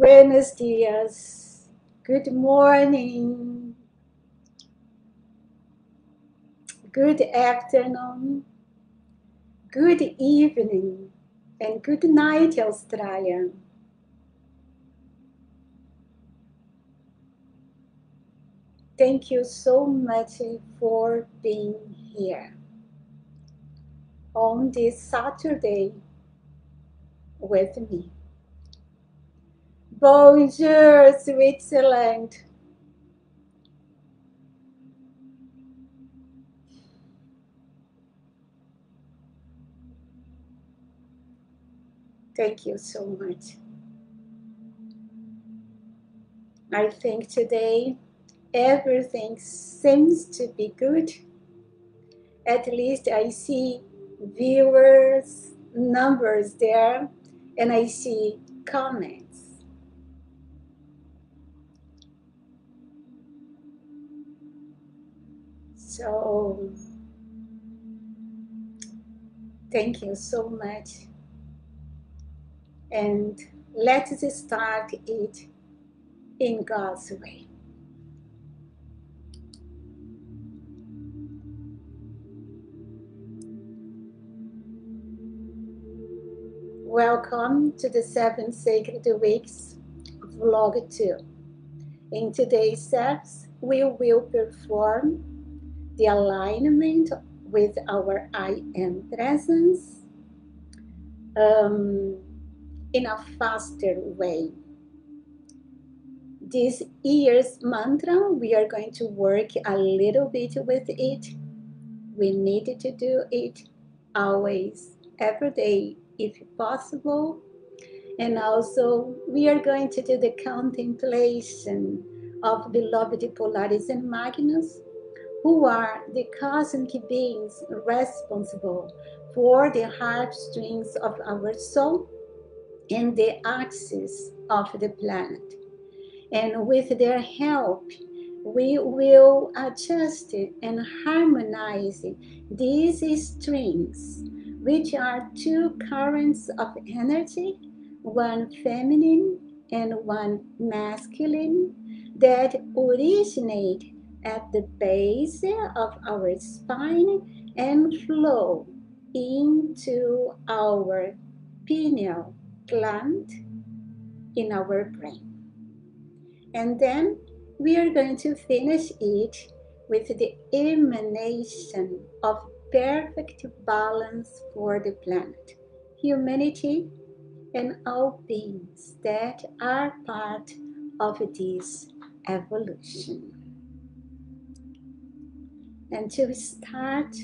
Buenos dias. Good morning. Good afternoon. Good evening. And good night, Australia. Thank you so much for being here on this Saturday with me. Bonjour, Switzerland. Thank you so much. I think today everything seems to be good. At least I see viewers numbers there and I see comments. So thank you so much. And let's start it in God's way. Welcome to the 7 Sacred Weeks Vlog 2. In today's steps, we will perform the alignment with our I Am presence in a faster way. This year's mantra, we are going to work a little bit with it. We need to do it always, every day, if possible. And also, we are going to do the contemplation of beloved Polaris and Magnus, who are the cosmic beings responsible for the harp strings of our soul and the axis of the planet. And with their help, we will adjust and harmonize these strings, which are two currents of energy, one feminine and one masculine, that originate at the base of our spine and flow into our pineal gland in our brain. And then we are going to finish it with the emanation of perfect balance for the planet, humanity, and all beings that are part of this evolution. And to start,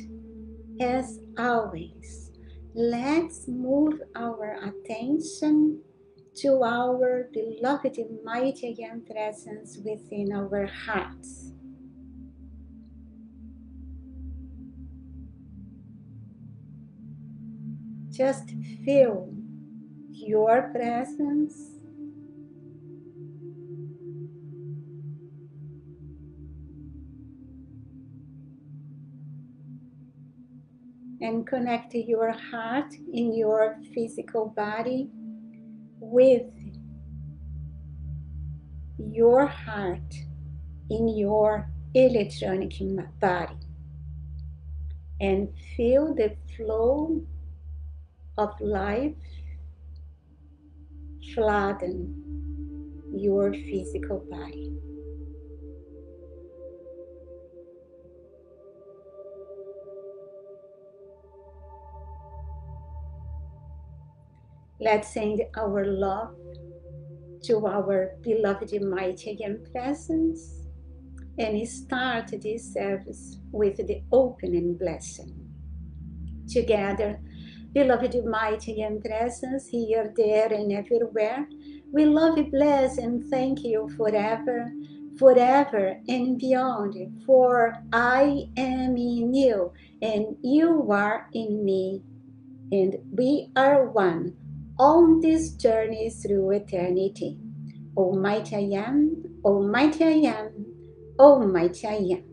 as always, let's move our attention to our beloved mighty I Am presence within our hearts. Just feel your presence and connect your heart in your physical body with, with the I Am, with your heart in your electronic body and feel the flow of life flooding your physical body. Let's send our love to our beloved mighty and presence and start this service with the opening blessing. Together, beloved mighty and presence here, there, and everywhere, we love, bless, and thank you forever, forever and beyond, for I am in you, and you are in me, and we are one on this journey through eternity. Almighty I am, Almighty I am, Almighty I am.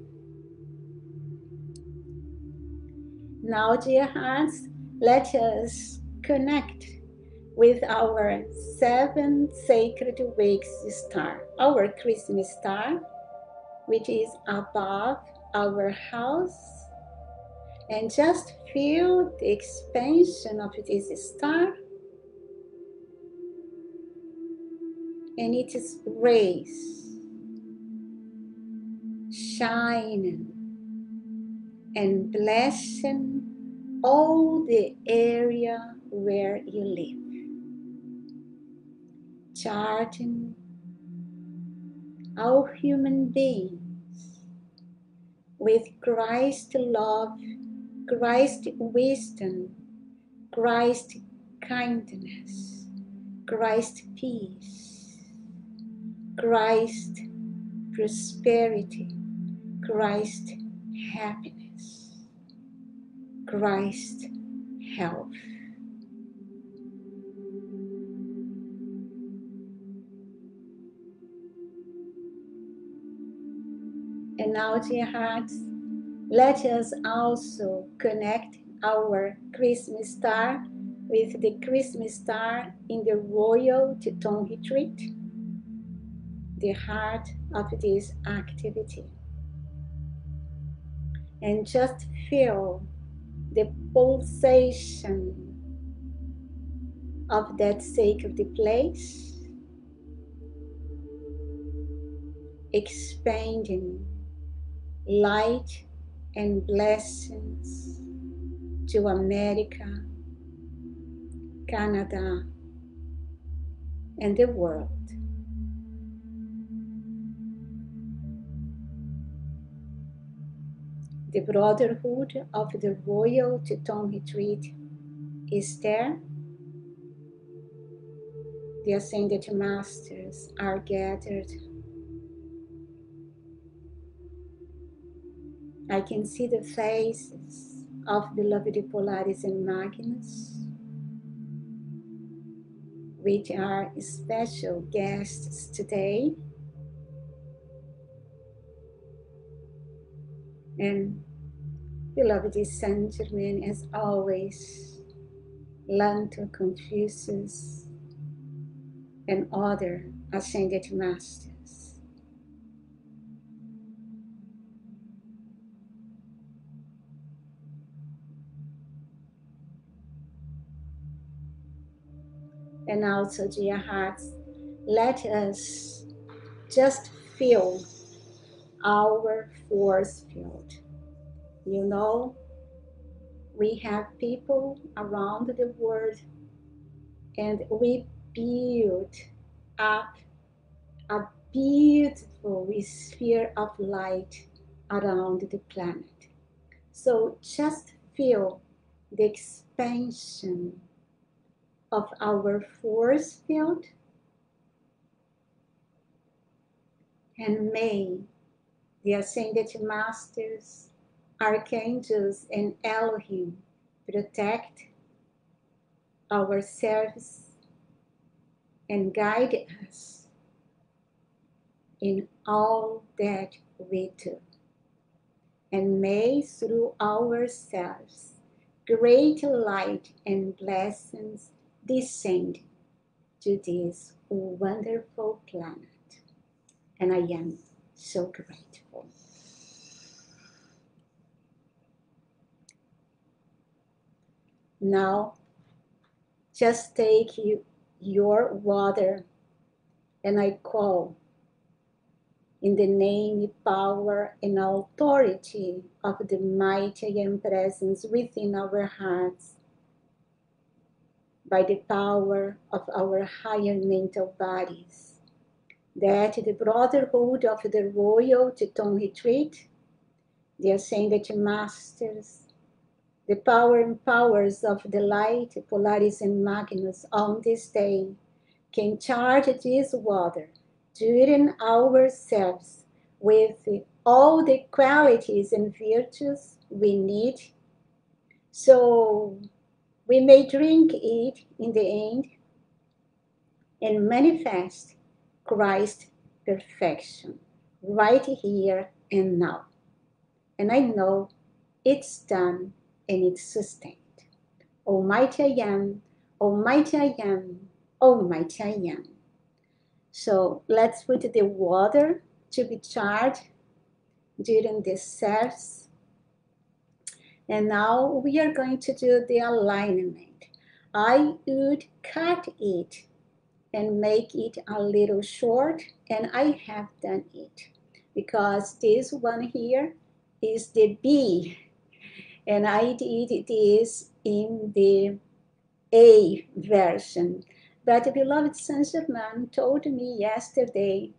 Now, dear hearts, let us connect with our 7 sacred weeks star, our Christmas star, which is above our house, and just feel the expansion of this star and its rays shining and blessing all the area where you live, charging all human beings with Christ love, Christ wisdom, Christ kindness, Christ peace, Christ prosperity, Christ happiness, Christ health. And now, dear hearts, let us also connect our Christmas star with the Christmas star in the Royal Teton Retreat, the heart of this activity. And just feel the pulsation of that sacred place, expanding light and blessings to America, Canada, and the world. The Brotherhood of the Royal Teton Retreat is there. The Ascended Masters are gathered. I can see the faces of beloved Polaris and Magnus, which are special guests today. And beloved Saint Germain, as always, Lanto, Confucius, and other Ascended Masters. And also, dear hearts, let us just feel our force field. You know, we have people around the world, and we build up a beautiful sphere of light around the planet. So just feel the expansion of our force field, and may the Ascended Masters, Archangels, and Elohim protect our service and guide us in all that we do. And may through ourselves great light and blessings descend to this wonderful planet. and I am so grateful. Now, just take your water, and I call in the name, power, and authority of the mighty and presence within our hearts, by the power of our higher mental bodies, that the brotherhood of the Royal Teton Retreat, the Ascended Masters, the power and powers of the light, Polaris and Magnus, on this day, can charge this water during ourselves with all the qualities and virtues we need, so we may drink it in the end and manifest Christ's perfection right here and now. And I know it's done and it's sustained. Almighty I am, Almighty I am, Almighty I am. So let's put the water to be charged during the service. And now we are going to do the alignment. I would cut it and make it a little short, and I have done it because this one here is the B, and I did this in the A version. But beloved Saint Germain told me yesterday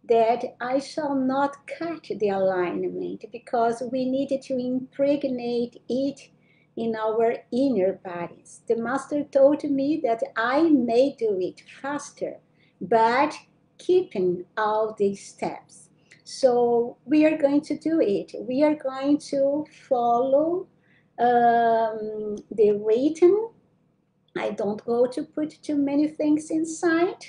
that I shall not cut the alignment because we needed to impregnate it in our inner bodies. The Master told me that I may do it faster, but keeping all these steps. So we are going to do it. We are going to follow the written. I don't go to put too many things inside.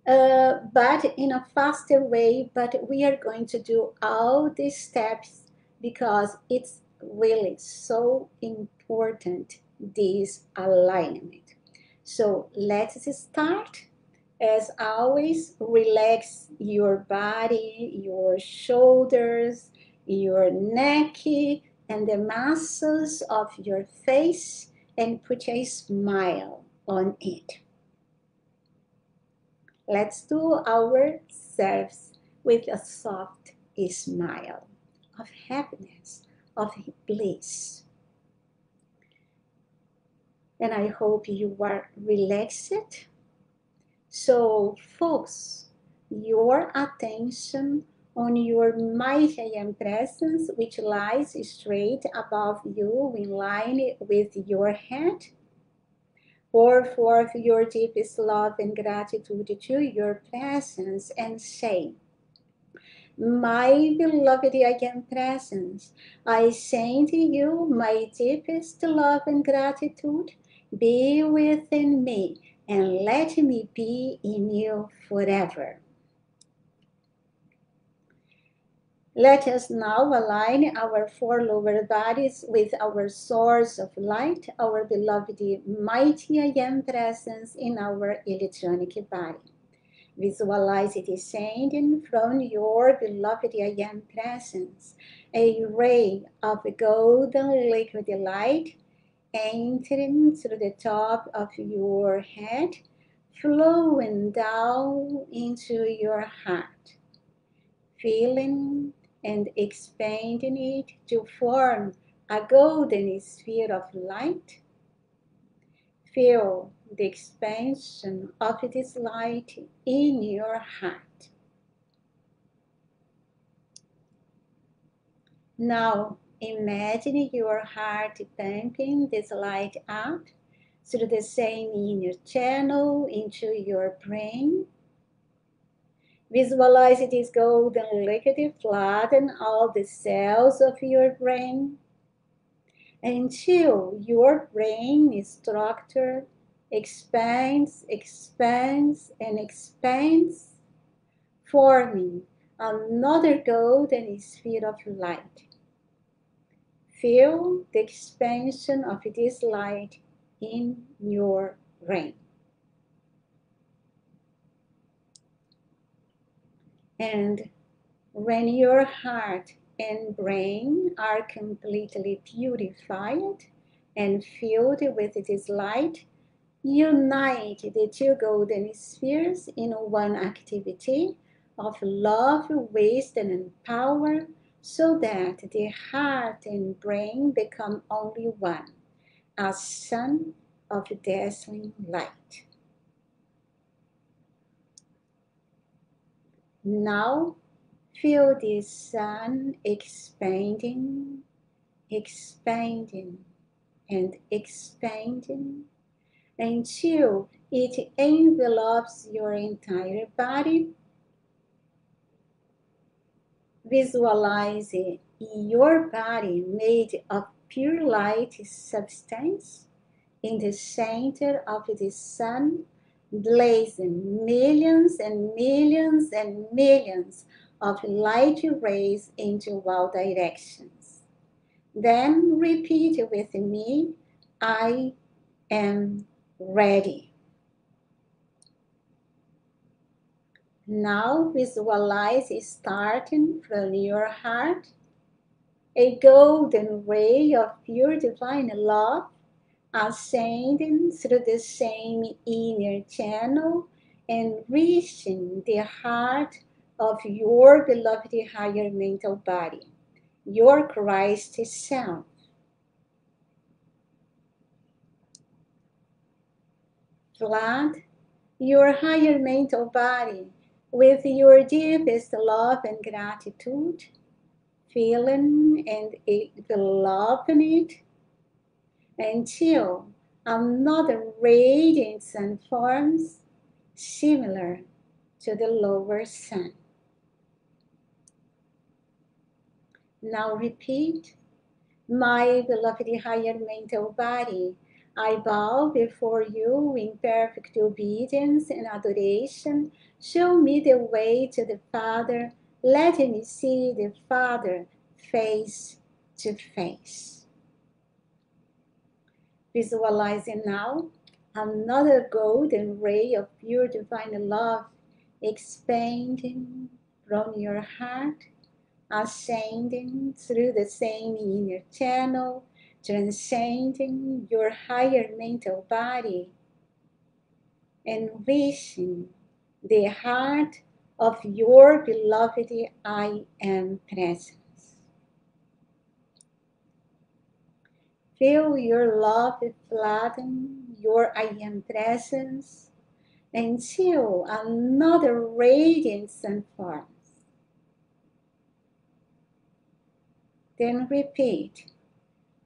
But in a faster way, but we are going to do all these steps because it's really so important, this alignment. So let's start. As always, relax your body, your shoulders, your neck, and the muscles of your face, and put a smile on it. Let's do ourselves with a soft smile of happiness, of bliss. And I hope you are relaxed. So focus your attention on your mighty and presence, which lies straight above you in line with your head. Pour forth your deepest love and gratitude to your presence and say, my beloved I am presence, I send you my deepest love and gratitude. Be within me and let me be in you forever. Let us now align our four lower bodies with our source of light, our beloved mighty I am presence in our electronic body. Visualize it descending from your beloved I am presence, a ray of golden liquid light entering through the top of your head, flowing down into your heart, filling and expanding it to form a golden sphere of light. Feel the expansion of this light in your heart. Now imagine your heart pumping this light out through the same inner channel into your brain. Visualize this golden liquid flatten all the cells of your brain until your brain structure expands, expands, and expands, forming another golden sphere of light. Feel the expansion of this light in your brain. And when your heart and brain are completely purified and filled with this light, unite the two golden spheres in one activity of love, wisdom, and power, so that the heart and brain become only one, a sun of dazzling light. Now, feel this sun expanding, expanding, and expanding until it envelops your entire body. Visualize your body made of pure light substance in the center of the sun, blazing millions and millions and millions of light rays into all directions. Then repeat with me, I am ready. Now visualize starting from your heart a golden ray of pure divine love ascending through the same inner channel and reaching the heart of your beloved higher mental body, your Christ self. Flood your higher mental body with your deepest love and gratitude, feeling and enveloping it until another radiant sun forms similar to the lower sun. Now repeat, my beloved higher mental body, I bow before you in perfect obedience and adoration. Show me the way to the Father. Let me see the Father face to face. Visualizing now another golden ray of pure divine love expanding from your heart, ascending through the same inner channel, transcending your higher mental body, and reaching the heart of your beloved I Am presence. Feel your love flooding your I Am presence until another radiant sun forms. Then repeat,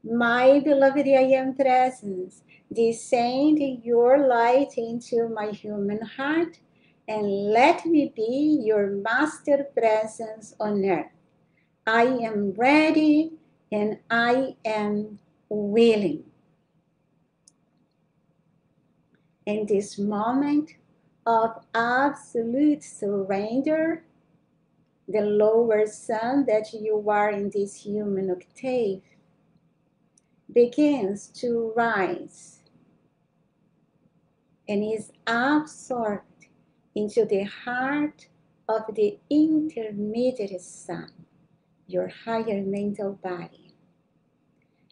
my beloved I Am presence, descend your light into my human heart and let me be your master presence on earth. I am ready and I am willing. In this moment of absolute surrender, the lower sun that you are in this human octave begins to rise and is absorbed into the heart of the intermediate sun, your higher mental body,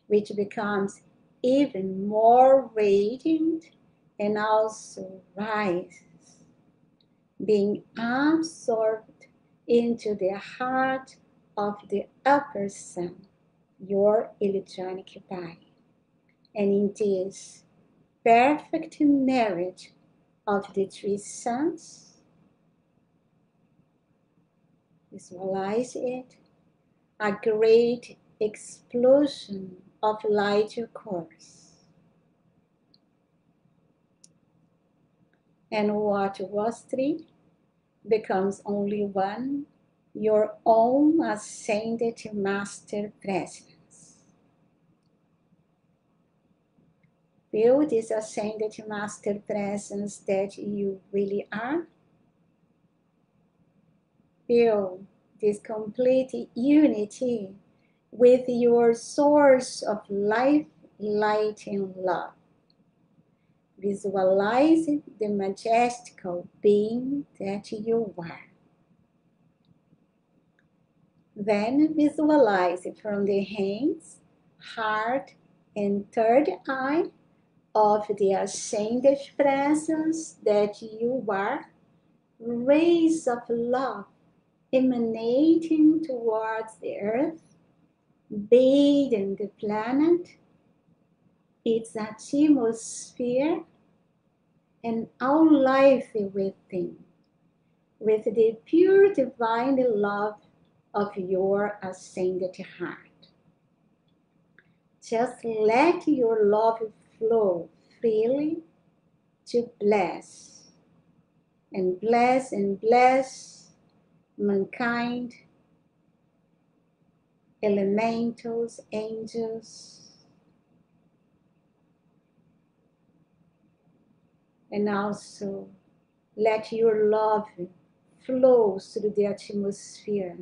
which becomes even more radiant and also rises, being absorbed into the heart of the upper sun, your electronic body. And in this perfect marriage of the three suns, visualize it, a great explosion of light occurs. And what was three becomes only one, your own ascended master presence. Feel this ascended master presence that you really are. Feel this complete unity with your source of life, light, and love. Visualize the majestical being that you are. Then visualize from the hands, heart, and third eye of the ascended presence that you are, rays of love emanating towards the earth, bathing the planet, its atmosphere, and all life within, with the pure divine love of your ascended heart. Just let your love flow freely to bless and bless and bless mankind, elementals, angels, and also let your love flow through the atmosphere,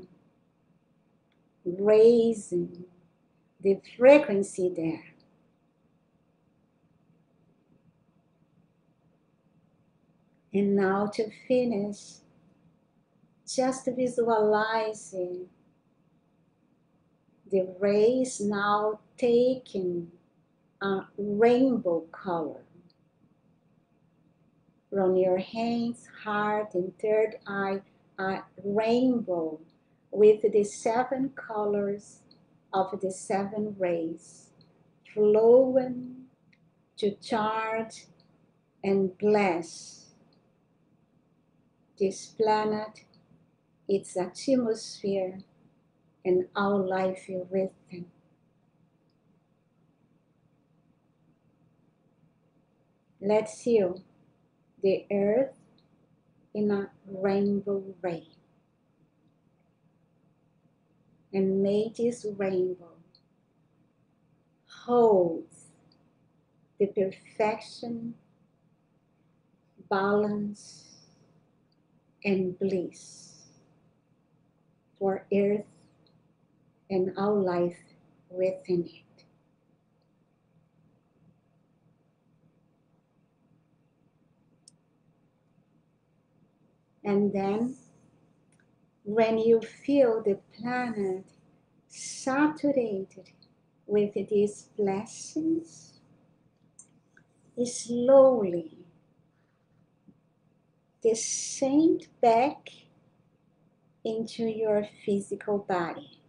raising the frequency there. And now to finish, just visualizing the rays now taking a rainbow color from your hands, heart, and third eye, a rainbow with the 7 colors of the 7 rays flowing to charge and bless this planet, its atmosphere, and our life within. Let's seal the earth in a rainbow ray. And may this rainbow hold the perfection, balance, and bliss for earth and our life within it. And then when you feel the planet saturated with these blessings, slowly descend back into your physical body,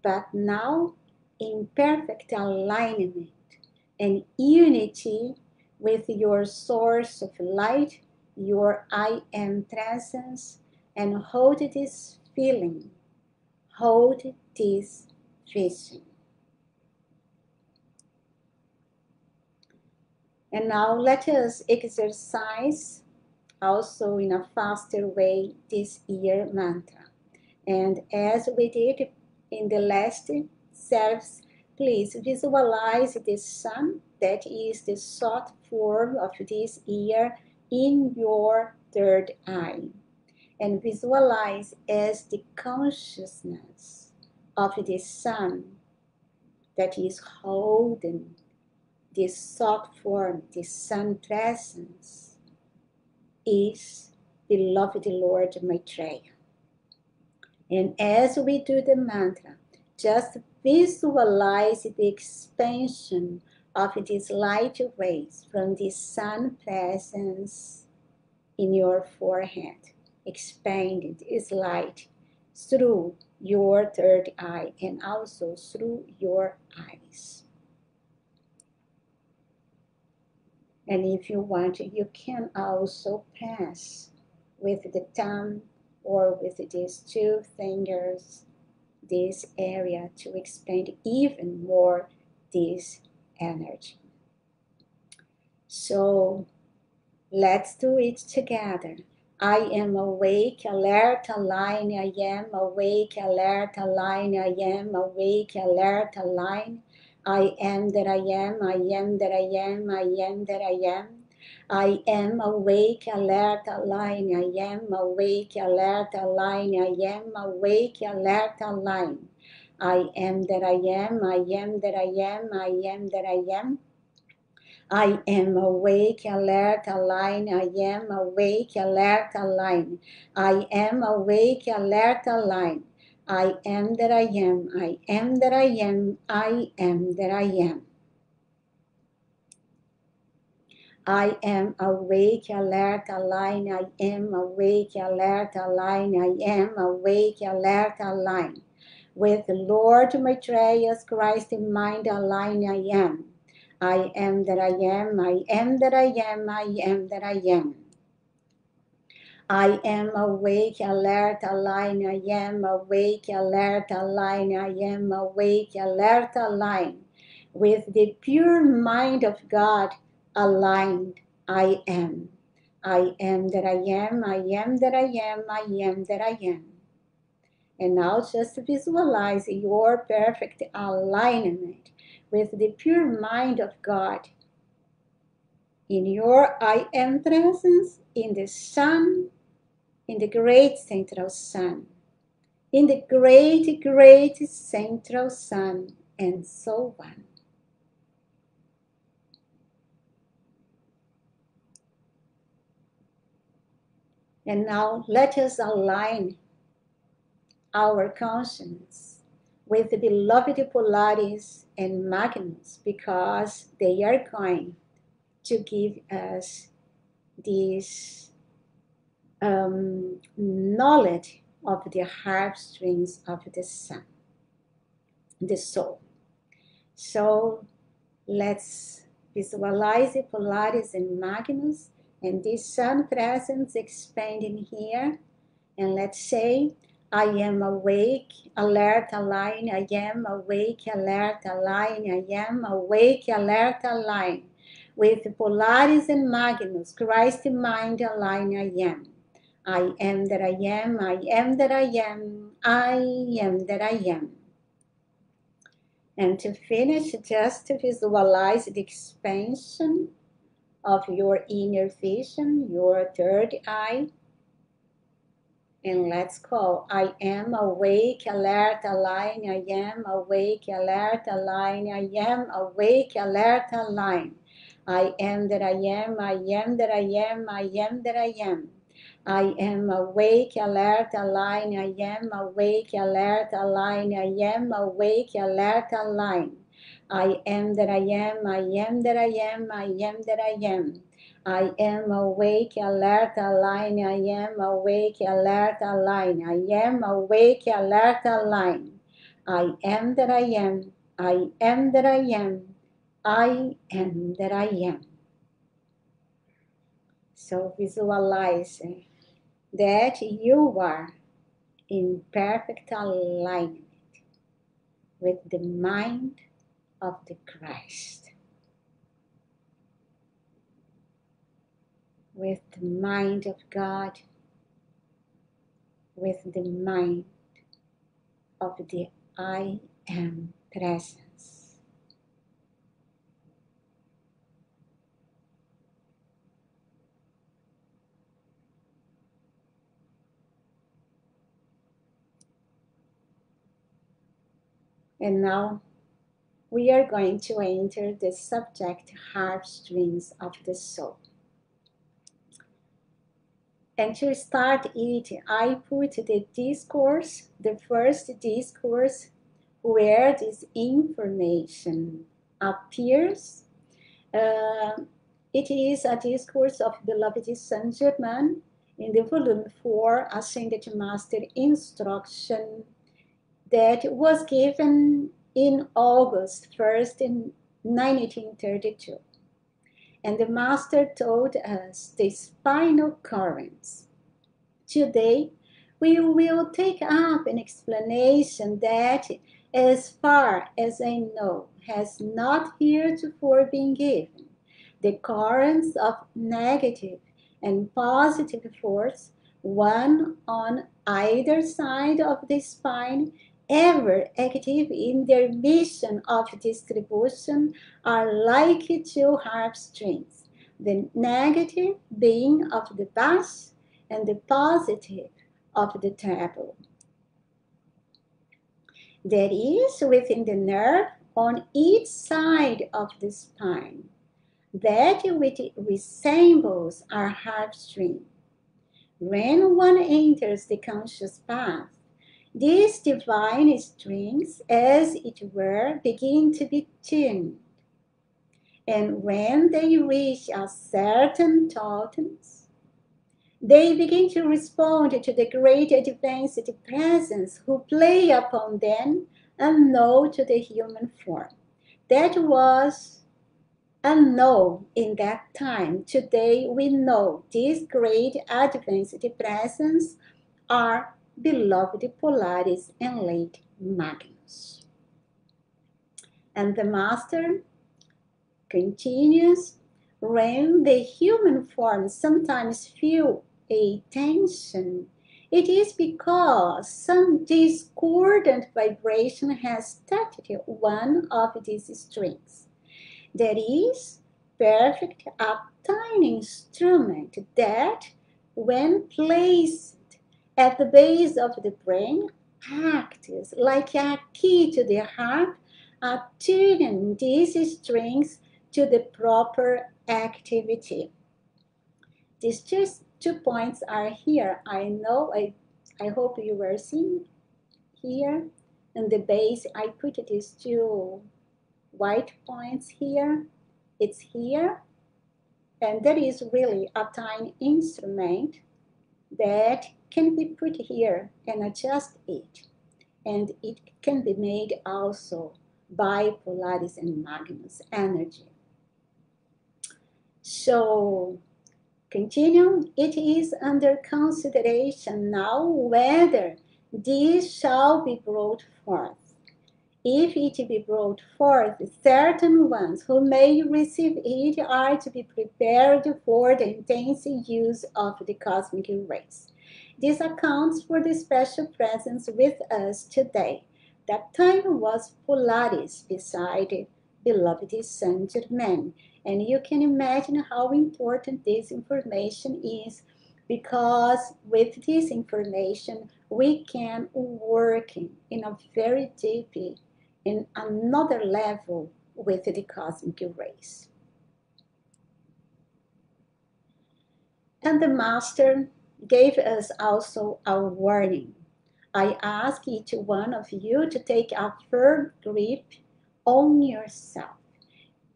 but now in perfect alignment and unity with your source of light, your I am presence, and hold this feeling, hold this vision. And now let us exercise also in a faster way this year mantra. And as we did in the last service, please visualize the sun that is the thought form of this year in your third eye. And visualize as the consciousness of the sun that is holding this thought form, this sun presence, is beloved Lord Maitreya. And as we do the mantra, just visualize the expansion of these light rays from the sun presence in your forehead. Expanded is light through your third eye and also through your eyes. And if you want, you can also pass with the thumb or with these 2 fingers this area to expand even more this energy. So let's do it together. I am awake, alert, aligned. I am awake, alert, aligned. I am awake, alert, aligned. I am that I am, I am that I am, I am that I am. I am awake, alert, aligned. I am awake, alert, aligned. I am awake, alert, aligned. I am that I am, I am that I am, I am that I am. I am awake, alert, aligned. I am awake, alert, aligned. I am awake, alert, aligned. I am that I am, I am that I am, I am that I am. I am awake, alert, aligned. I am awake, alert, aligned. I am awake, alert, aligned. With Lord Maitreya's Christ in mind, aligned I am. I am that I am, I am that I am, I am that I am. I am awake, alert, aligned. I am awake, alert, aligned. I am awake, alert, aligned. With the pure mind of God, aligned, I am. I am that I am, I am that I am, I am that I am. And now just visualize your perfect alignment with the pure mind of God in your I am presence, in the sun, in the great central sun, in the great, great central sun, and so on. And now let us align our consciousness with the beloved Polaris and Magnus, because they are going to give us this knowledge of the harp strings of the sun, the soul. So let's visualize the Polaris and Magnus and this sun presence expanding here. And let's say, I am awake, alert, aligned. I am awake, alert, aligned. I am awake, alert, aligned. With Polaris and Magnus, Christ in mind, aligned I am. I am that I am, I am that I am, I am that I am. And to finish, just to visualize the expansion of your inner vision, your third eye. And let's call, I am awake, alert, aligned. I am awake, alert, aligned. I am awake, alert, aligned. I am that I am, I am that I am, I am that I am. I am awake, alert, aligned. I am awake, alert, aligned. I am awake, alert, aligned. I am that I am, I am that I am, I am that I am. I am awake, alert, aligned. I am awake, alert, aligned. I am awake, alert, aligned. I am that I am, I am that I am, I am that I am. So visualize that you are in perfect alignment with the mind of the Christ, with the mind of God, with the mind of the I am presence. And now we are going to enter the subject harp strings of the soul. And to start it, I put the discourse, the first discourse, where this information appears. It is a discourse of beloved Saint Germain in the volume 4, Ascended Master Instruction, that was given in August 1st in 1932. And the Master told us the spinal currents. Today, we will take up an explanation that, as far as I know, has not heretofore been given. The currents of negative and positive force, one on either side of the spine, ever active in their mission of distribution, are like two harp strings, the negative being of the bass and the positive of the treble. That is within the nerve on each side of the spine, that which resembles our harp string. When one enters the conscious path, These divine strings, as it were, begin to be tuned. And when they reach a certain tones, they begin to respond to the great advanced presence who play upon them unknown to the human form. That was unknown in that time. Today we know these great advanced presence are beloved Polaris and late Magnus. And the Master continues, when the human form sometimes feel a tension, it is because some discordant vibration has touched one of these strings. That is perfect, a tiny instrument that, when placed at the base of the brain, acts like a key to the harp, attuning these strings to the proper activity. These just 2 points are here. I hope you were seeing here. In the base, I put these 2 white points here. It's here, and that is really a tiny instrument that can be put here and adjust it. And it can be made also by Polaris and Magnus energy. So, continue, it is under consideration now whether this shall be brought forth. If it be brought forth, certain ones who may receive it are to be prepared for the intense use of the cosmic rays. This accounts for the special presence with us today. That time was Polaris beside beloved Saint Germain, and you can imagine how important this information is, because with this information we can work in a very deep, in another level with the cosmic rays. And the Master gave us also a warning. I ask each one of you to take a firm grip on yourself,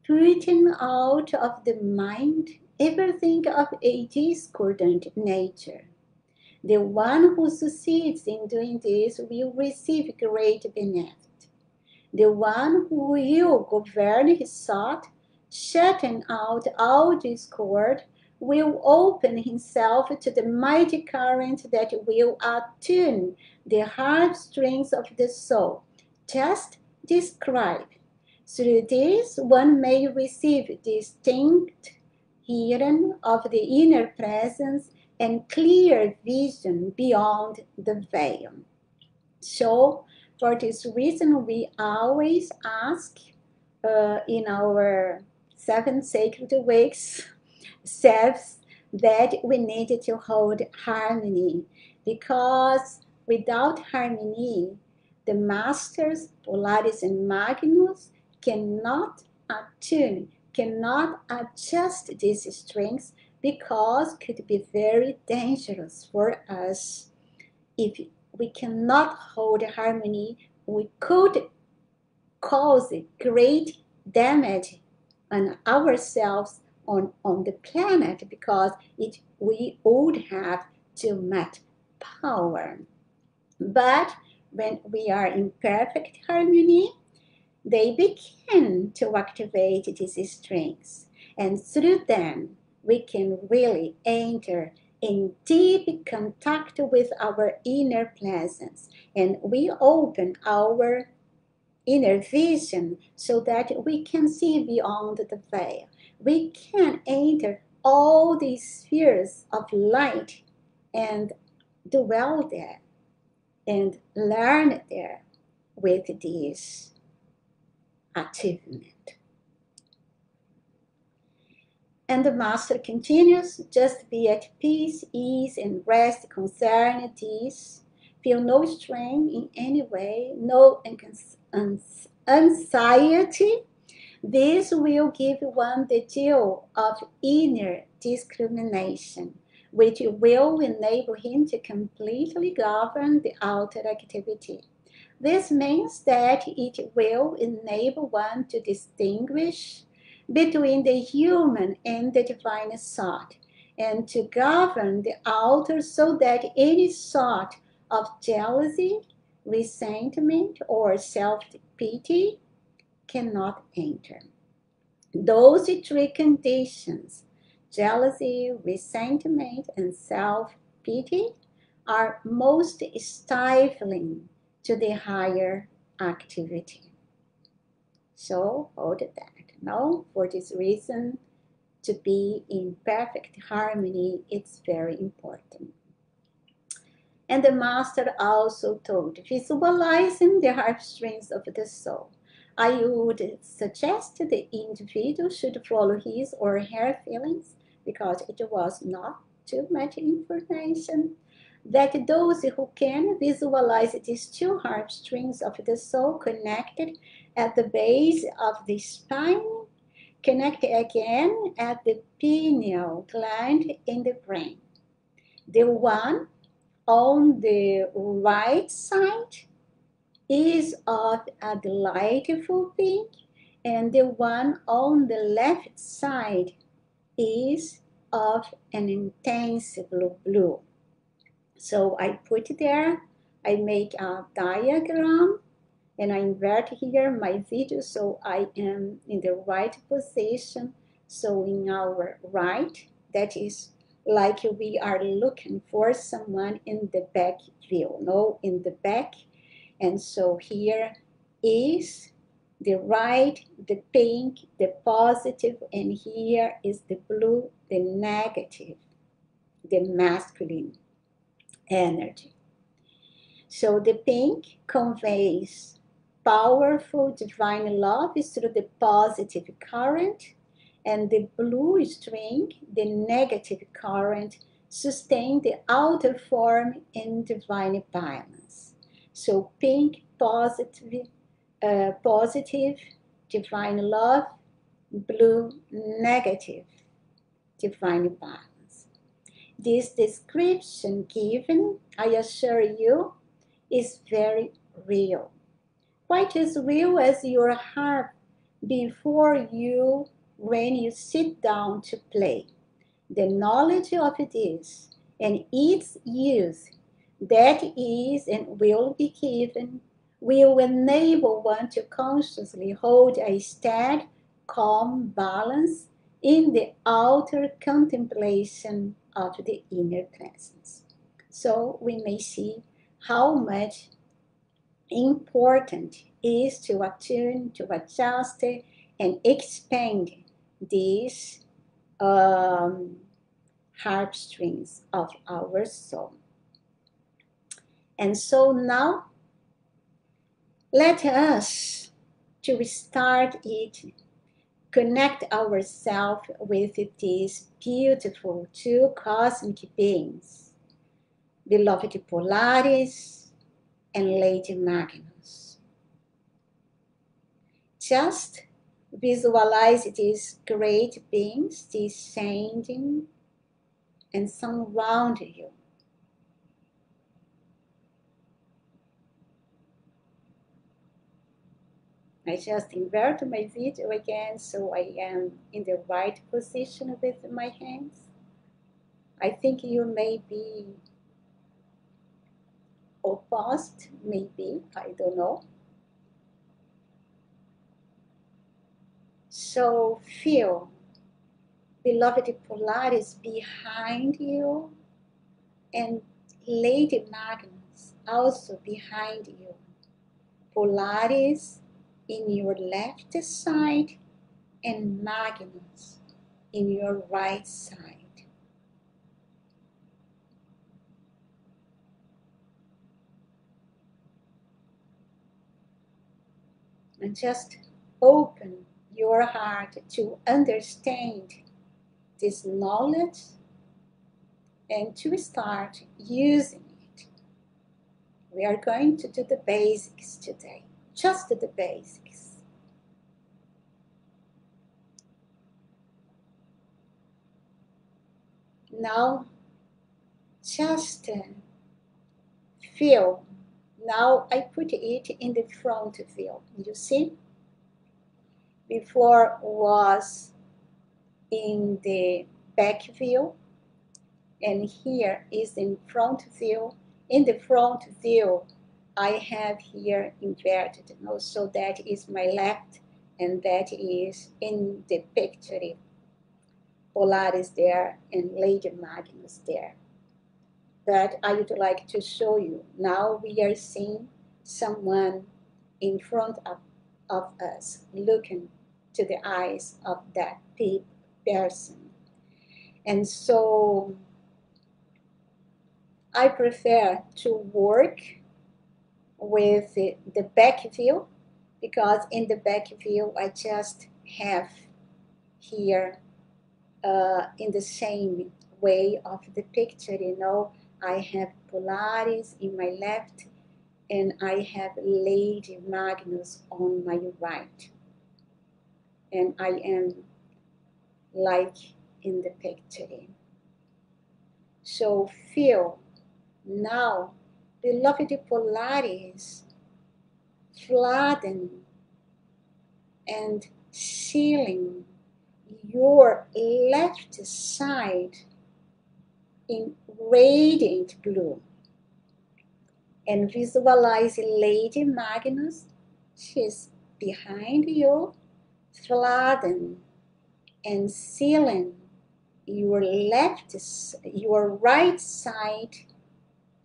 putting out of the mind everything of a discordant nature. The one who succeeds in doing this will receive great benefit. The one who will govern his thought, shutting out all discord, will open himself to the mighty current that will attune the harp strings of the soul, just described. Through this, one may receive distinct hearing of the inner presence and clear vision beyond the veil. So, for this reason, we always ask in our 7 sacred weeks selves that we need to hold harmony, because without harmony, the masters, Polaris and Magnus, cannot attune, cannot adjust these strings, because it could be very dangerous for us. If we cannot hold harmony, we could cause great damage on ourselves, on the planet, because we would have too much power. But when we are in perfect harmony, they begin to activate these strings, and through them we can really enter in deep contact with our inner presence, and we open our inner vision so that we can see beyond the veil. We can enter all these spheres of light and dwell there and learn there with this achievement. And the Master continues, just be at peace, ease, and rest concerning this. Feel no strain in any way, no anxiety. This will give one the deal of inner discrimination, which will enable him to completely govern the outer activity. This means that it will enable one to distinguish between the human and the divine thought, and to govern the outer so that any thought of jealousy, resentment, or self-pity cannot enter. Those three conditions, jealousy, resentment, and self-pity, are most stifling to the higher activity. So hold that. Now, for this reason, to be in perfect harmony, it's very important. And the master also told, visualizing the harp strings of the soul. I would suggest the individual should follow his or her feelings, because it was not too much information, that those who can visualize these two harp strings of the soul connected at the base of the spine, connect again at the pineal gland in the brain. The one on the right side is of a delightful pink, and the one on the left side is of an intense blue. So I put there, I make a diagram, and I invert here my video so I am in the right position. So in our right, that is like we are looking for someone in the back view, no, in the back. And so here is the right, the pink, the positive, and here is the blue, the negative, the masculine energy. So the pink conveys powerful divine love through the positive current, and the blue string, the negative current, sustain the outer form in divine balance. So pink, positive, divine love, blue, negative, divine balance. This description given, I assure you, is very real. Quite as real as your harp before you when you sit down to play. The knowledge of this and its use that is and will be given will enable one to consciously hold a steady, calm balance in the outer contemplation of the inner presence. So we may see how much important is to attune, to adjust, and expand these harp strings of our soul. And so now, let us to restart it, connect ourselves with these beautiful two cosmic beings, beloved Polaris and Lady Magnus. Just visualize these great beings descending and surround you. I just invert my video again so I am in the right position with my hands. I think you may be opposed, maybe, I don't know. So feel beloved Polaris behind you and Lady Magnus also behind you. Polaris in your left side and Magnus in your right side. And just open your heart to understand this knowledge and to start using it. We are going to do the basics today, just the basics. Now just feel. Now I put it in the front view. You see? Before was in the back view, and here is in front view. In the front view, I have here inverted, so that is my left, and that is in the picture. Polaris there and Lady Magnus there. But I would like to show you, now we are seeing someone in front of us, looking to the eyes of that person. And so I prefer to work with the back view, because in the back view I just have here in the same way of the picture, I have Polaris in my left and I have Lady Magnus on my right, and I am like in the picture. So feel now, beloved Polaris, flooding and sealing your left side in radiant blue. And visualize Lady Magnus, she's behind you, flooding and sealing your right side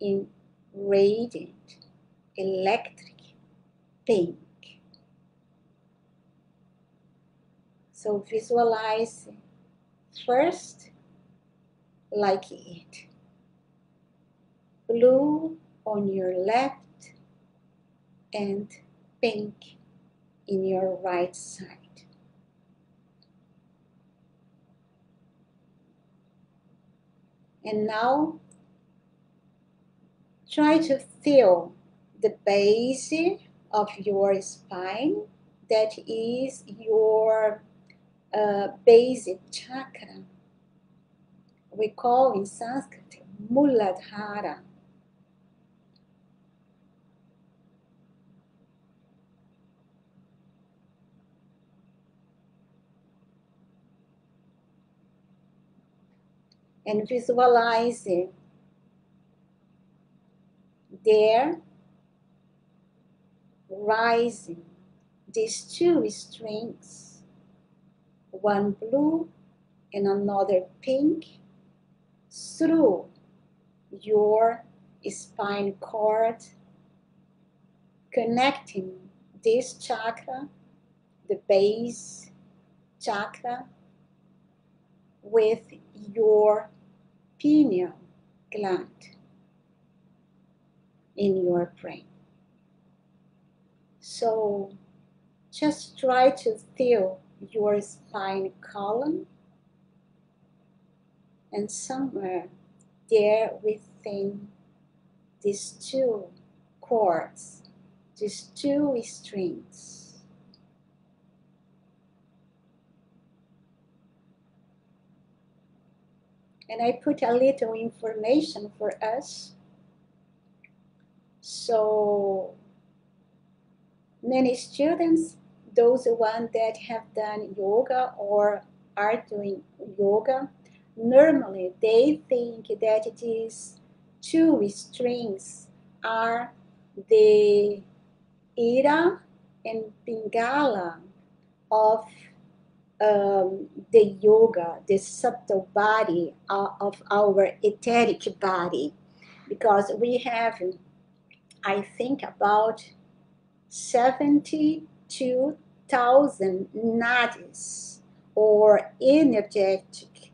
in radiant electric pink. So visualize first like it. Blue on your left and pink in your right side. And now try to feel the base of your spine, that is your basic chakra. We call in Sanskrit Muladhara. And visualize there rising these two strings, one blue and another pink, through your spine cord, connecting this chakra, the base chakra, with your pineal gland in your brain. So just try to feel your spine column, and somewhere there within these two cords, these two strings, and I put a little information for us. So many students, those ones that have done yoga or are doing yoga, normally they think that these two strings are the Ira and Pingala of the yoga, the subtle body of our etheric body, because we have, I think, about 72,000 nadis or energetic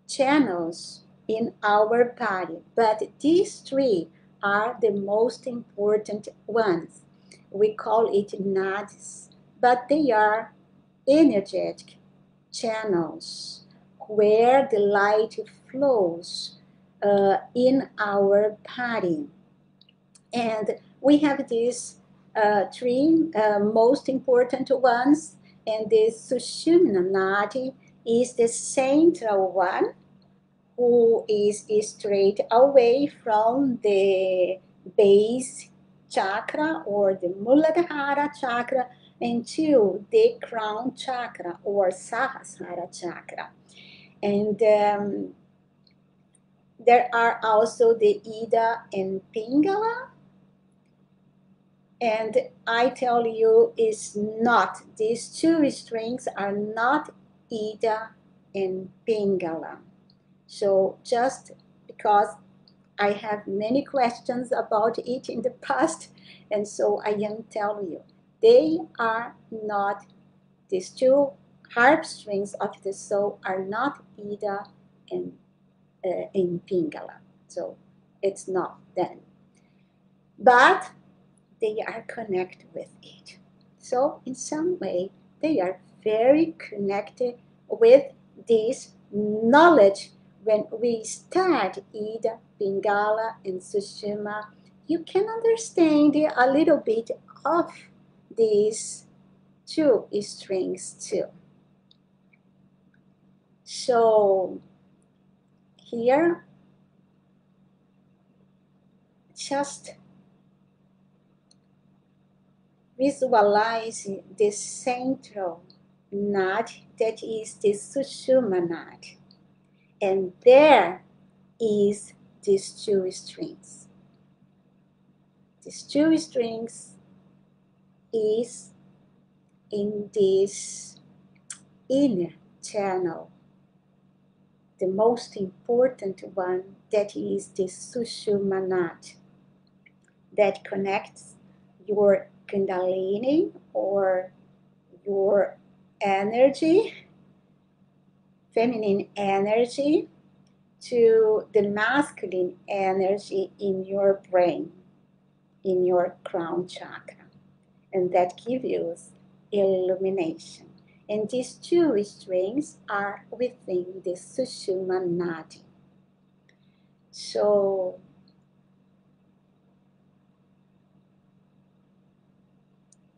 channels in our body, but these three are the most important ones. We call it nadis, but they are energetic channels where the light flows in our body. And we have these three most important ones, and the Sushumna Nadi is the central one, who is straight away from the base chakra or the Muladhara chakra into the crown chakra or Sahasrara chakra. And there are also the Ida and Pingala. And I tell you, is not, these two strings are not Ida and Pingala. So just because I have many questions about it in the past, and so I am telling you, they are not, these two harp strings of the soul are not Ida and in Pingala. So it's not them. But they are connected with it. So in some way, they are very connected with this knowledge. When we start Ida, Pingala, and Sushuma, you can understand a little bit of these two strings too. So here, just visualize the central knot that is the Sushuma knot. And there is these two strings. These two strings is in this inner channel. The most important one, that is the Sushuma knot, that connects your Kundalini or your energy, feminine energy, to the masculine energy in your brain, in your crown chakra. And that gives you illumination. And these two strings are within the Sushuma Nadi. So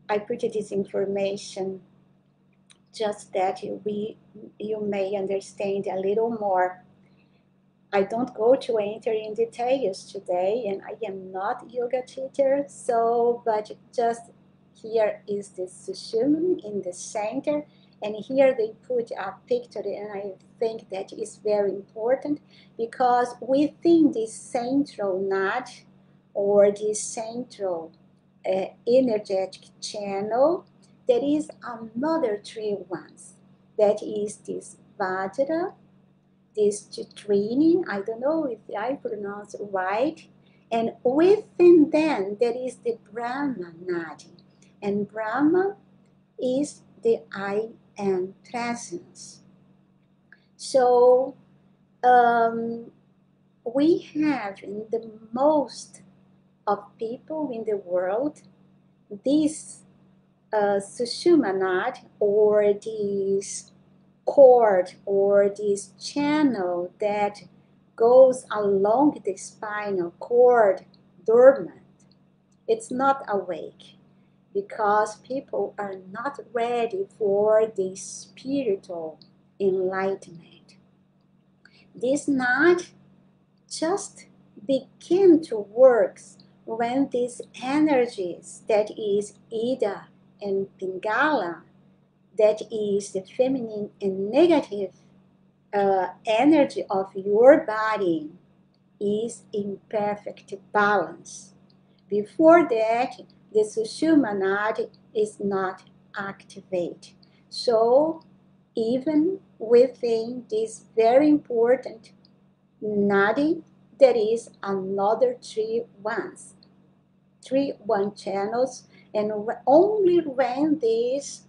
I put this information just that you may understand a little more. I don't go to enter in details today, and I am not yoga teacher, so but just here is the sushum in the center, and here they put a picture, and I think that is very important because within this central node or this central energetic channel, there is another three ones. That is this Vajra, this Chitrini, I don't know if I pronounce it right, and within them there is the Brahma Nadi, and Brahma is the I am presence. So we have in the most of people in the world this Sushuma Nadi or this cord or this channel that goes along the spinal cord dormant. It's not awake because people are not ready for the spiritual enlightenment. This knot just begin to work when these energies, that is Ida and Pingala, that is the feminine and negative energy of your body, is in perfect balance. Before that, the Sushuma Nadi is not activated. So, even within this very important Nadi, there is another three ones, three one channels, and only when this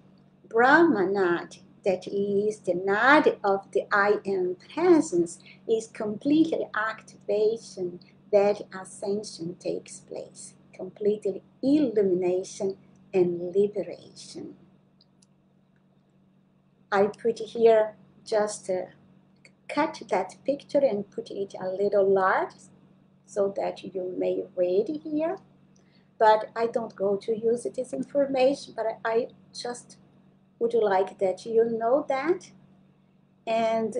Brahma Nadi, that is the Nadi of the I am presence, is completely activation, that ascension takes place, completely illumination and liberation. I put here just cut that picture and put it a little large so that you may read here. But I don't go to use this information, but I just would like that you know that, and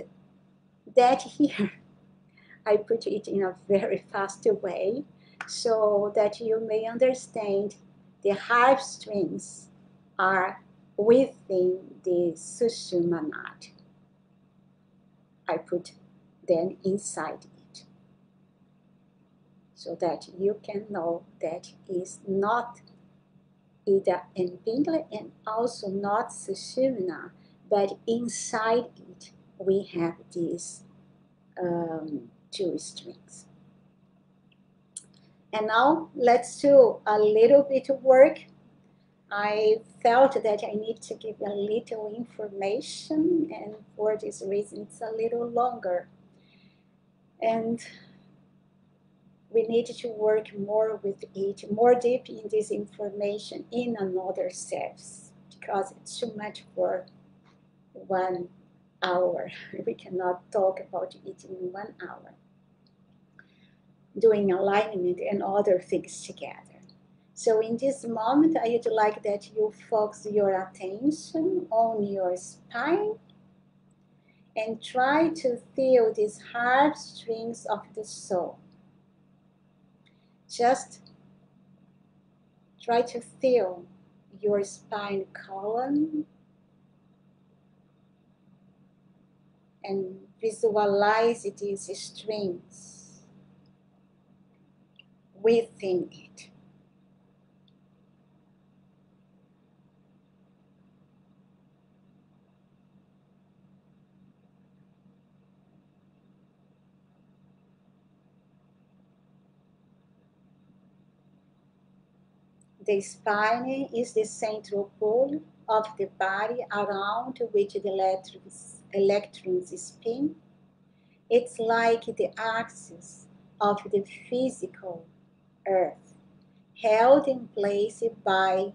that here I put it in a very fast way so that you may understand the harp strings are within the Sushumna knot. I put them inside it so that you can know that is not Ida and Pingala and also not Sushumna, but inside it we have these two strings. And now let's do a little bit of work. I felt that I need to give a little information, and for this reason it's a little longer. And we need to work more with it, more deep in this information in another steps, because it's too much for 1 hour. We cannot talk about it in 1 hour. Doing alignment and other things together. So in this moment, I would like that you focus your attention on your spine and try to feel these harp strings of the soul. Just try to feel your spine column and visualize these strings within it. The spine is the central pole of the body around which the electrons spin. It's like the axis of the physical earth, held in place by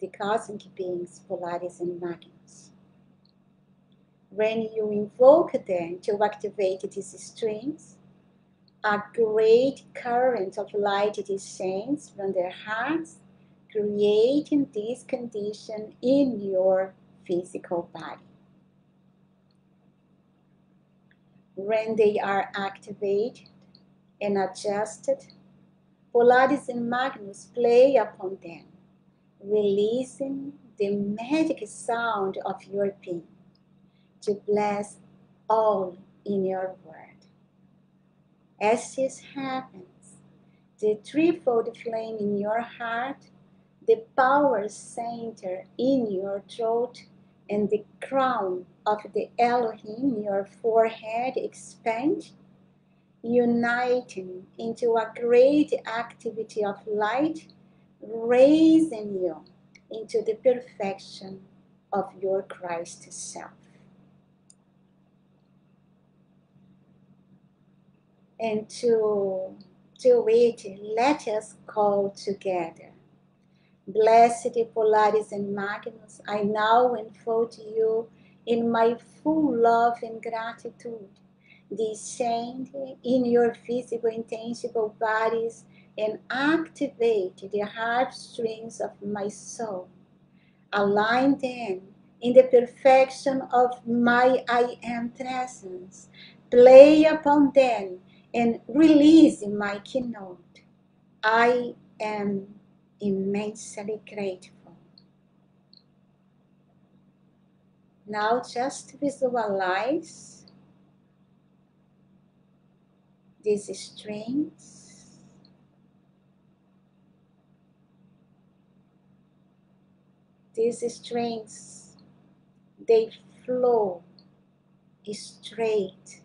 the cosmic beings Polaris and Magnus. When you invoke them to activate these strings, a great current of light descends from their hearts, creating this condition in your physical body. When they are activated and adjusted, Polaris and Magnus play upon them, releasing the magic sound of your being to bless all in your world. As this happens, the threefold flame in your heart, the power center in your throat, and the crown of the Elohim in your forehead expand, uniting into a great activity of light, raising you into the perfection of your Christ self. And to do it, let us call together. Blessed Polaris and Magnus, I now unfold to you in my full love and gratitude. Descend in your physical, intangible bodies and activate the harp strings of my soul. Align them in the perfection of my I Am presence. Play upon them and release my keynote. I am immensely grateful. Now just visualize these strings. These strings, they flow straight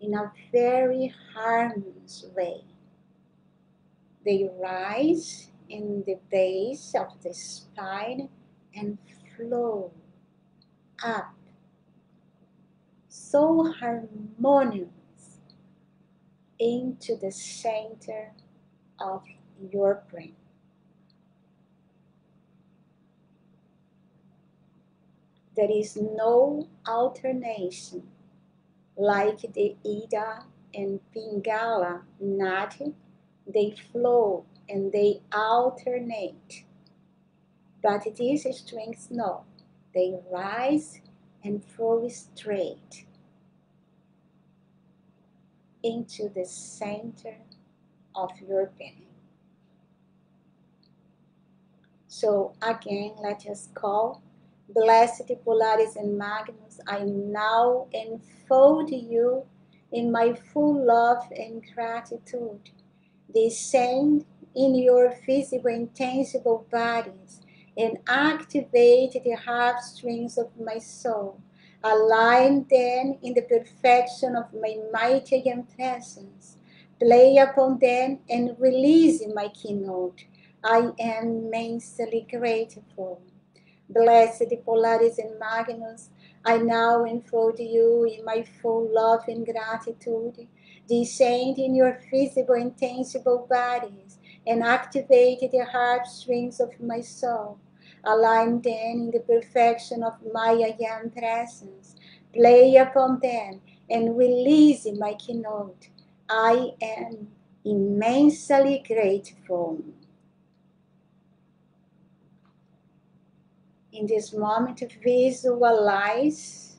in a very harmonious way. They rise in the base of the spine and flow up so harmonious into the center of your brain. There is no alternation like the Ida and Pingala Nati. They flow and they alternate. But these strings no, they rise and flow straight. into the center of your being. So again, let us call, Blessed Polaris and Magnus, I now enfold you in my full love and gratitude. Descend in your visible and tangible bodies and activate the harp strings of my soul. Align them in the perfection of my mighty and presence. Play upon them and release my keynote. I am immensely grateful. Blessed Polaris and Magnus, I now enfold you in my full love and gratitude. Descend in your visible and tangible bodies and activate the harp strings of my soul. Align them in the perfection of my I am presence. Play upon them and release my keynote. I am immensely grateful. In this moment, visualize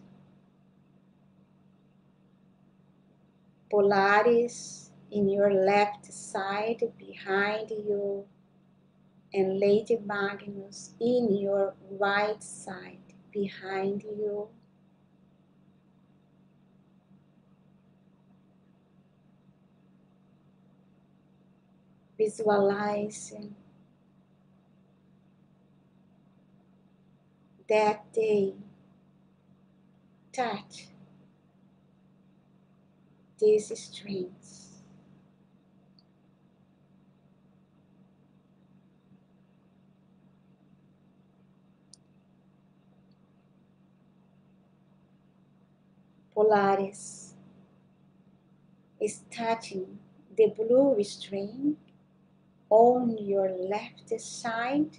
Polaris in your left side behind you and Lady Magnus in your right side behind you. Visualizing that they touch these strings. Polaris is touching the blue string on your left side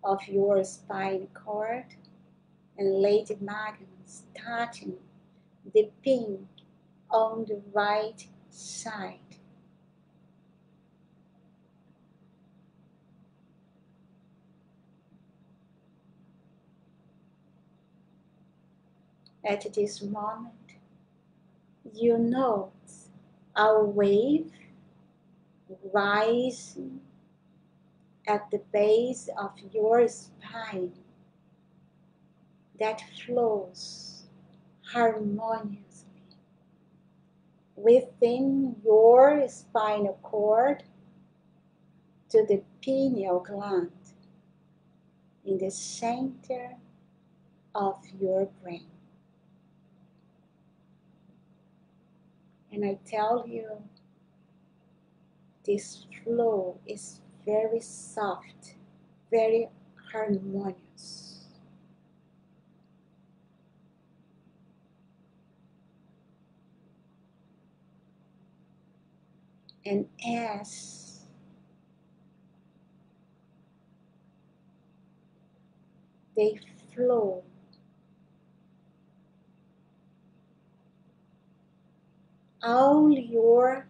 of your spine cord, and Lady Magnus touching the pink on the right side. At this moment, you note a wave rising at the base of your spine that flows harmoniously within your spinal cord to the pineal gland in the center of your brain. And I tell you, this flow is very soft, very harmonious. And as they flow, all your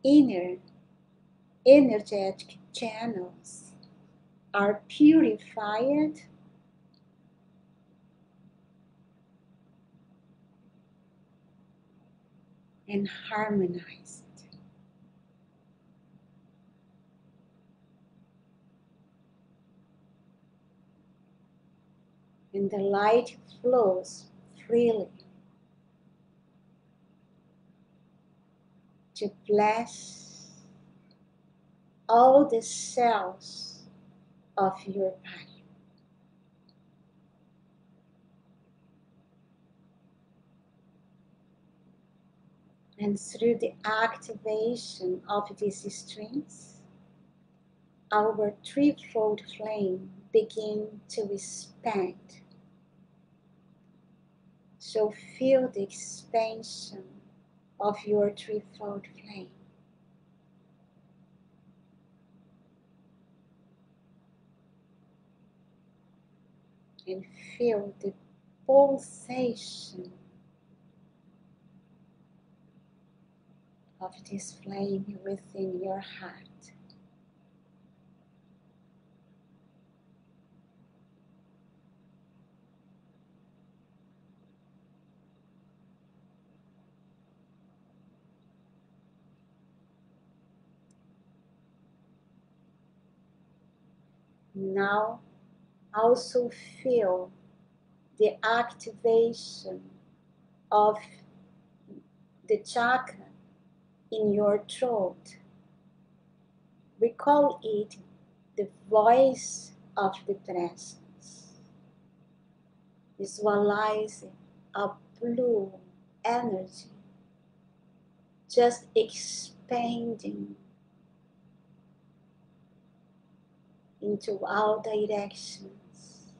inner energetic channels are purified and harmonized. And the light flows freely to bless all the cells of your body. And through the activation of these strings, our threefold flame begins to expand. So feel the expansion of your threefold flame. And feel the pulsation of this flame within your heart. Now also feel the activation of the chakra in your throat. We call it the voice of the presence. Visualize a blue energy just expanding into all directions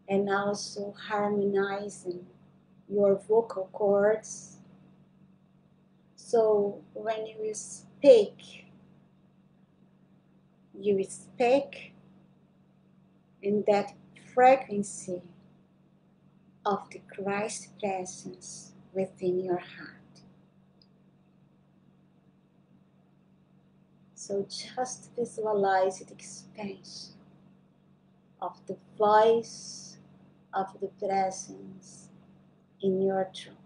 and also harmonizing your vocal cords. So when you speak in that frequency of the Christ presence within your heart. So just visualize the expansion of the voice of the presence in your throat.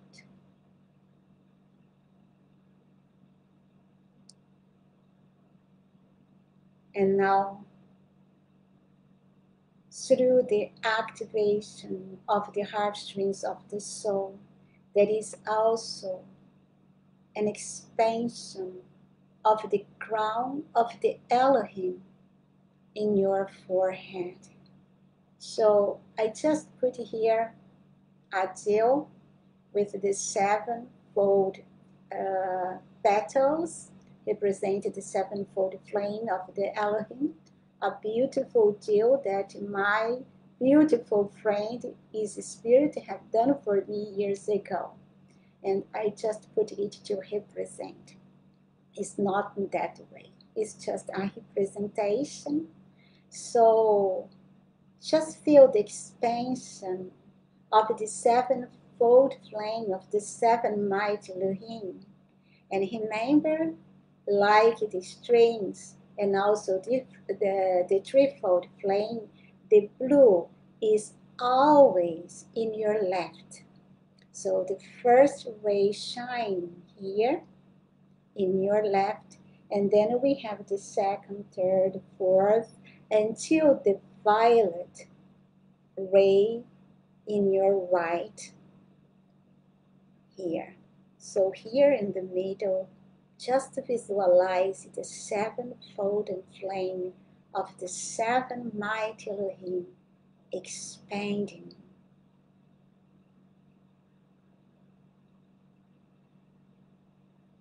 And now, through the activation of the harp strings of the soul, there is also an expansion of the crown of the Elohim in your forehead. So I just put here a gel with the sevenfold petals represent the sevenfold flame of the Elohim, a beautiful gel that my beautiful friend is spirit have done for me years ago, and I just put it to represent. It's not in that way, it's just a representation. So just feel the expansion of the sevenfold flame of the seven mighty Elohim. And remember, like the strings and also the threefold flame, the blue is always in your left. So the first ray shine here in your left, and then we have the second, third, fourth, until the violet ray in your right here. So here in the middle, just visualize the sevenfold flame of the seven mighty Elohim expanding.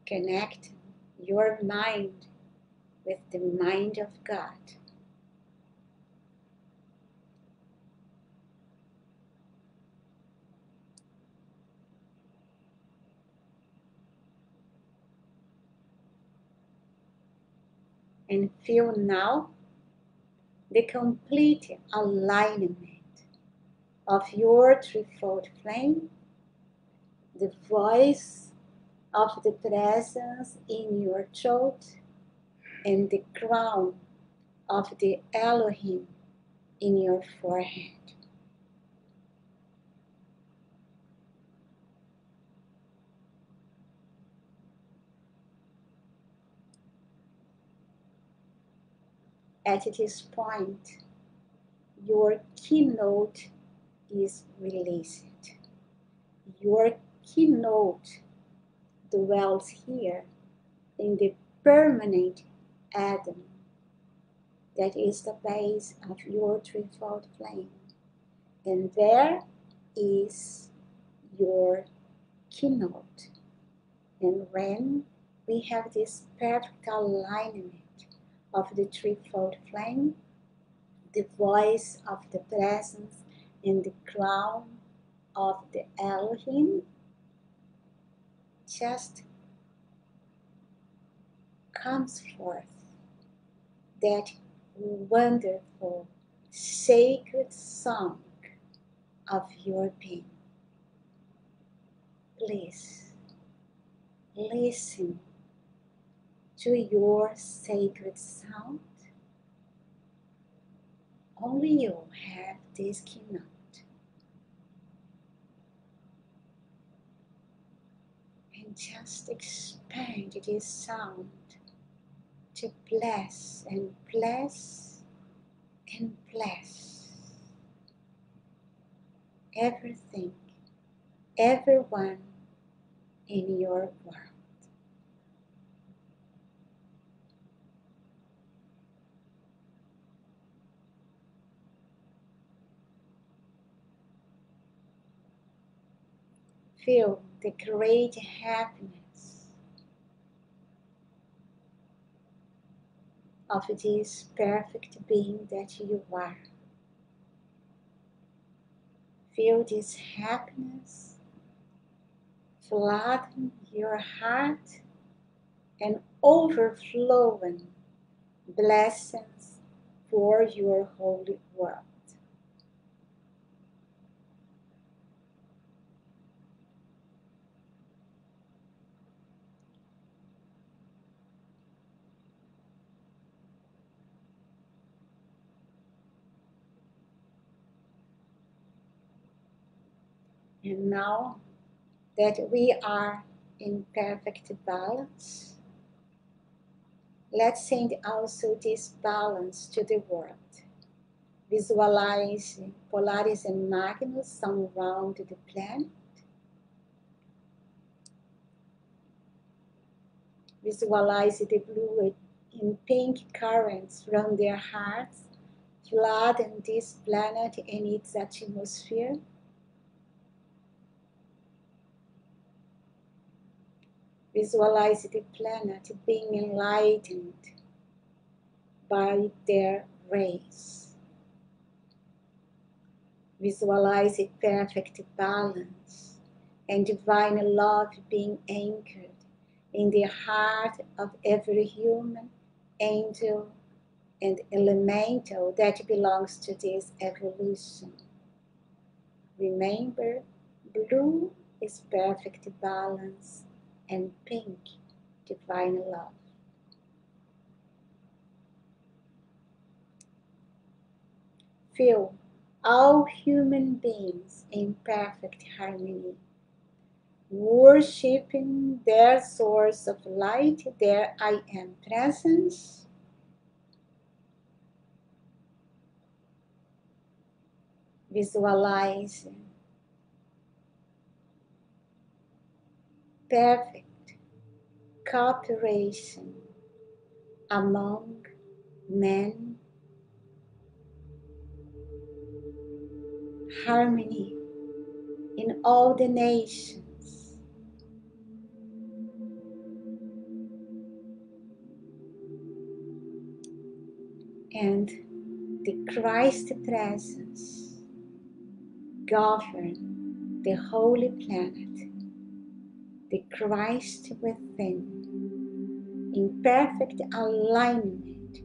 Connect your mind with the mind of God. And feel now the complete alignment of your threefold flame, the voice of the presence in your throat, and the crown of the Elohim in your forehead. At this point, your keynote is released. Your keynote dwells here in the permanent Adam that is the base of your threefold flame. And there is your keynote. And when we have this perfect alignment of the threefold flame, the voice of the presence and the crown of the Elohim, just comes forth that wonderful sacred song of your being. Please listen to your sacred sound. Only you have this keynote. And just expand this sound to bless and bless and bless everything, everyone in your world. Feel the great happiness of this perfect being that you are. Feel this happiness flooding your heart and overflowing blessings for your holy world. And now that we are in perfect balance, let's send also this balance to the world. Visualize Polaris and Magnus surround the planet. Visualize the blue and pink currents from their hearts flooding this planet and its atmosphere. Visualize the planet being enlightened by their rays. Visualize a perfect balance and divine love being anchored in the heart of every human, angel, and elemental that belongs to this evolution. Remember, blue is perfect balance and pink, divine love. Feel all human beings in perfect harmony, worshipping their source of light, their I Am presence. Visualize perfect cooperation among men, harmony in all the nations, and the Christ presence govern the holy planet, the Christ within, in perfect alignment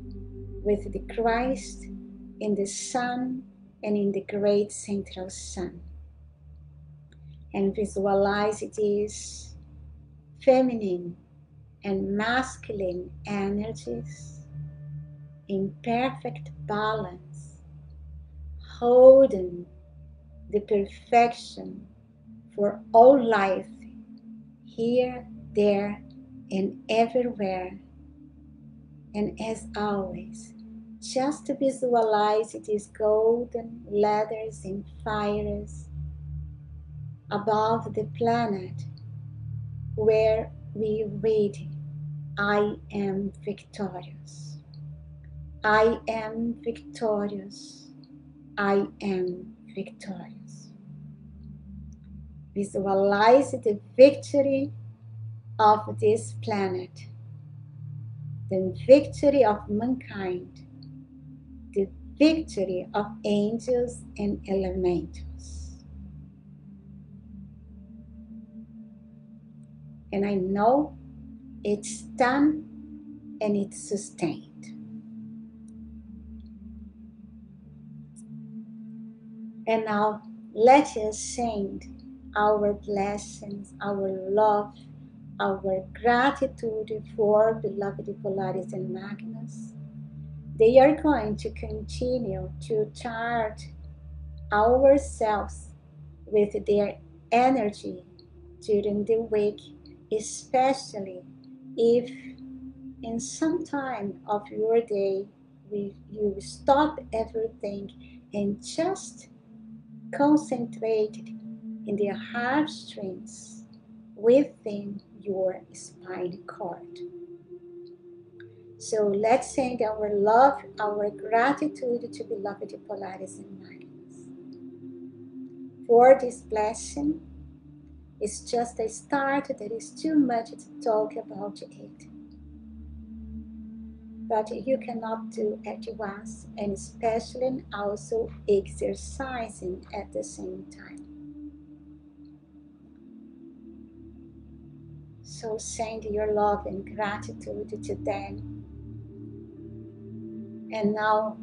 with the Christ in the Sun and in the great central Sun. And visualize these feminine and masculine energies in perfect balance, holding the perfection for all life here, there, and everywhere. And as always, just to visualize these golden ladders and fires above the planet where we read, I am victorious. I am victorious. I am victorious. Visualize the victory of this planet, the victory of mankind, the victory of angels and elementals. And I know it's done and it's sustained. And now let us send our blessings, our love, our gratitude for beloved Polaris and Magnus. They are going to continue to charge ourselves with their energy during the week, especially if in some time of your day, you stop everything and just concentrate in the harp strings within your spinal cord. So let's send our love, our gratitude to beloved Polaris and Magnus. For this blessing is just a start. There is too much to talk about it. But you cannot do at once, and especially also exercising at the same time. So send your love and gratitude to them. And now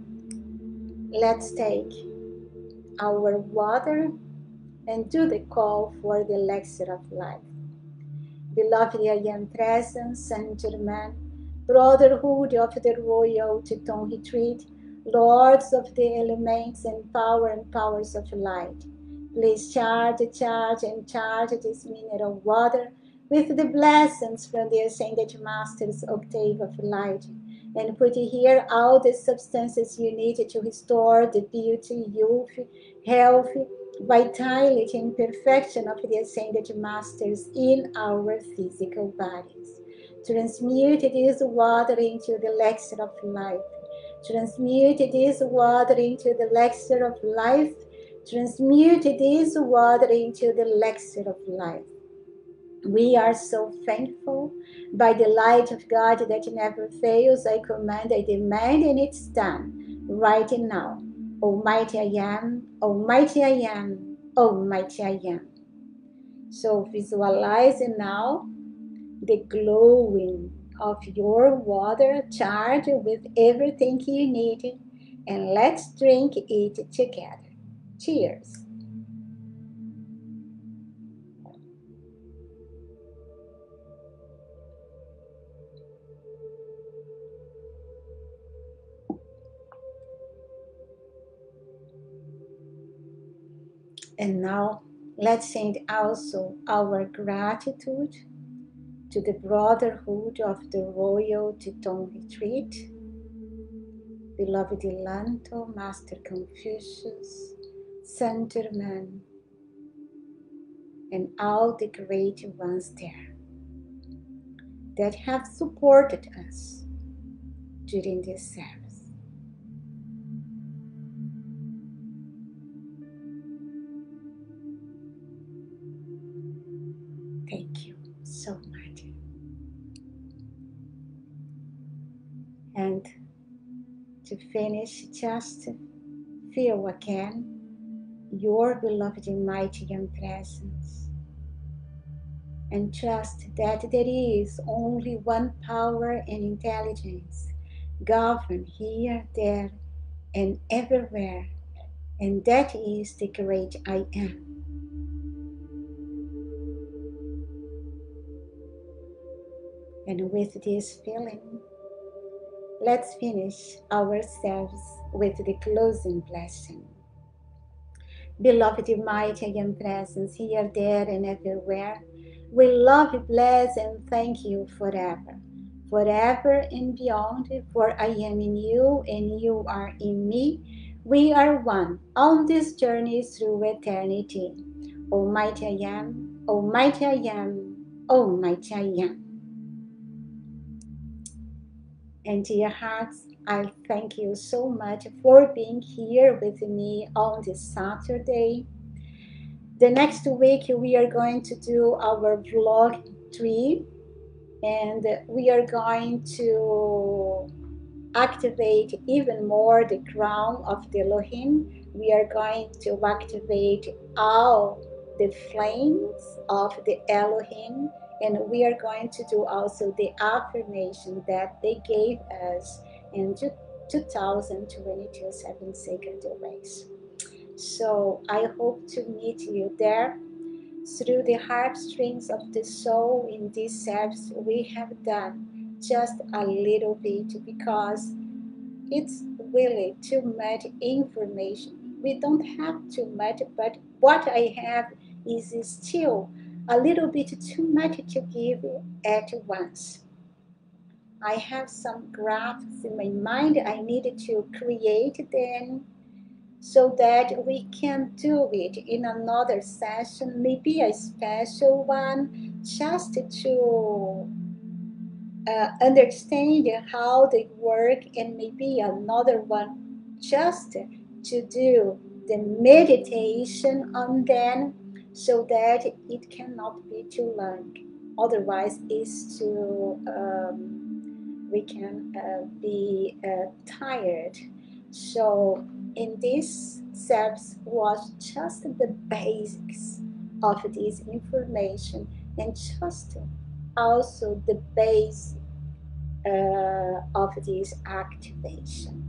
let's take our water and do the call for the Elixir of Life. Beloved I Am Presence, Saint Germain, Brotherhood of the Royal Teton Retreat, Lords of the Elements and Powers of Light, please charge this mineral water with the blessings from the Ascended Master's octave of light, and put here all the substances you need to restore the beauty, youth, health, vitality and perfection of the Ascended Masters in our physical bodies. Transmute this water into the Elixir of Life. Transmute this water into the Elixir of Life. Transmute this water into the Elixir of Life. We are so thankful by the light of God that never fails. I command, I demand, and it's done right now. Almighty I am, Almighty I am, Almighty I am. So visualize now the glowing of your water charged with everything you need, and let's drink it together. Cheers. And now let's send also our gratitude to the Brotherhood of the Royal Teton Retreat, beloved Lanto, Master Confucius, Saint Germain, and all the great ones there that have supported us during this service. Thank you so much. And to finish, just feel again your beloved mighty young presence, and trust that there is only one power and intelligence govern here, there, and everywhere, and that is the great I Am. And with this feeling, let's finish ourselves with the closing blessing. Beloved mighty I Am presence here, there, and everywhere, we love, bless, and thank you forever, forever and beyond, for I am in you and you are in me. We are one on this journey through eternity. Almighty I Am, Almighty I Am, Almighty I Am. And dear hearts, I thank you so much for being here with me on this Saturday. The next week we are going to do our vlog 3, and we are going to activate even more the crown of the Elohim. We are going to activate all the flames of the Elohim, and we are going to do also the affirmation that they gave us in 2022 7 Sacred Ways. So I hope to meet you there. Through the harp strings of the soul in this service, we have done just a little bit because it's really too much information. We don't have too much, but what I have is still a little bit too much to give at once. I have some graphs in my mind. I needed to create them so that we can do it in another session, maybe a special one, just to understand how they work, and maybe another one just to do the meditation on them, so that it cannot be too long. Otherwise, it's too we can be tired. So in this steps was just the basics of this information, and just also the base of this activation.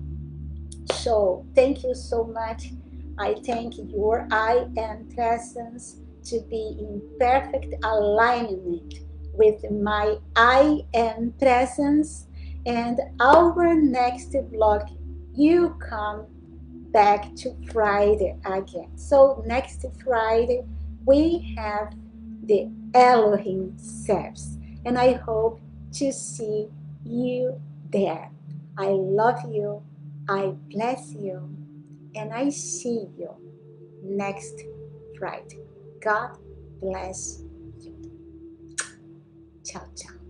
So thank you so much. I thank your I am presence to be in perfect alignment with my I am presence. And our next vlog, you come back to Friday again. So next Friday we have the Elohim steps, and I hope to see you there. I love you, I bless you, and I see you next Friday. God bless you. Ciao, ciao.